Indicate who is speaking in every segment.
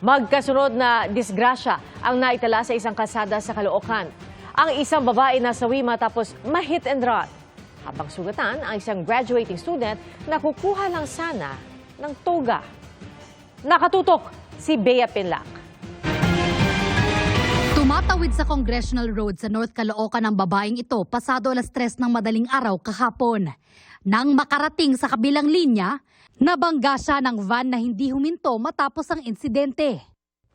Speaker 1: Magkasunod na disgrasya ang naitala sa isang kalsada sa Caloocan. Ang isang babae na sawi matapos ma-hit and run. Habang sugatan ang isang graduating student na kukuha lang sana ng toga. Nakatutok si Bea Pinlac.
Speaker 2: Tumatawid sa Congressional Road sa North Caloocan ang babaeng ito pasado 3:00 ng madaling araw kahapon. Nang makarating sa kabilang linya, nabangga siya ng van na hindi huminto matapos ang insidente.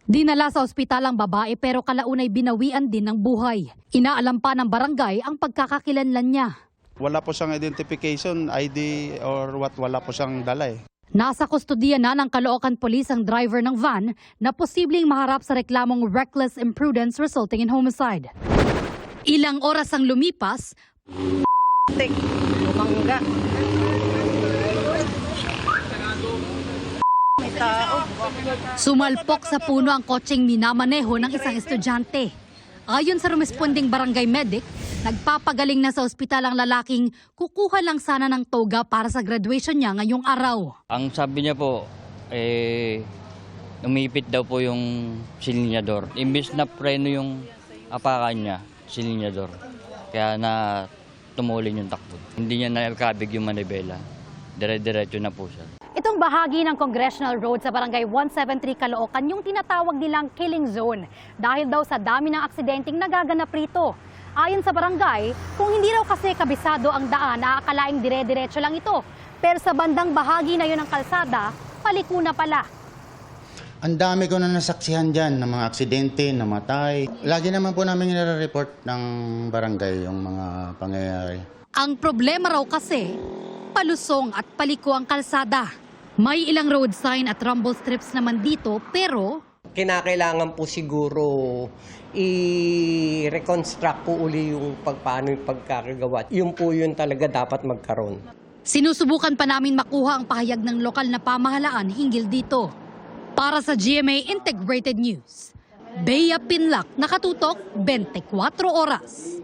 Speaker 2: Dinala sa ospital ang babae pero kalaunay binawian din ng buhay. Inaalam pa ng barangay ang pagkakakilanlan niya.
Speaker 3: Wala po siyang identification, ID or wala po siyang dala eh.
Speaker 2: Nasa kustodiya na ng Caloocan Police ang driver ng van na posibleng maharap sa reklamong reckless imprudence resulting in homicide. Ilang oras ang lumipas,
Speaker 4: Bumangga. May tao.
Speaker 2: sumalpok sa puno ang kotseng minamaneho ng isang estudyante. Ayon sa rumesponding barangay medic, nagpapagaling na sa ospital ang lalaking kukuha lang sana ng toga para sa graduation niya ngayong araw.
Speaker 5: Ang sabi niya po, umipit daw po yung silinyador. Imbis na preno yung apakan niya, silinyador. Kaya na tumulin yung takbo. Hindi niya nakabig yung manibela. Dire-diretso na po siya.
Speaker 2: Itong bahagi ng Congressional Road sa Barangay 173 Caloocan yung tinatawag nilang killing zone dahil daw sa dami ng aksidenteng nagaganap rito. Ayon sa barangay, kung hindi raw kasi kabisado ang daan, aakalaing dire-diretso lang ito. Pero sa bandang bahagi na yun ng kalsada, paliko na pala.
Speaker 6: Ang dami ko na nasaksihan dyan ng mga aksidente, namatay. Lagi naman po namin nire-report ng barangay yung mga pangyayari.
Speaker 2: Ang problema raw kasi, palusong at paliko ang kalsada. May ilang road sign at rumble strips naman dito pero
Speaker 7: kinakailangan po siguro i-reconstruct po uli yung paano yung pagkakagawa. Yun po yun talaga dapat magkaroon.
Speaker 2: sinusubukan pa namin makuha ang pahayag ng lokal na pamahalaan hinggil dito. Para sa GMA Integrated News, Bea Pinlac, nakatutok 24 oras.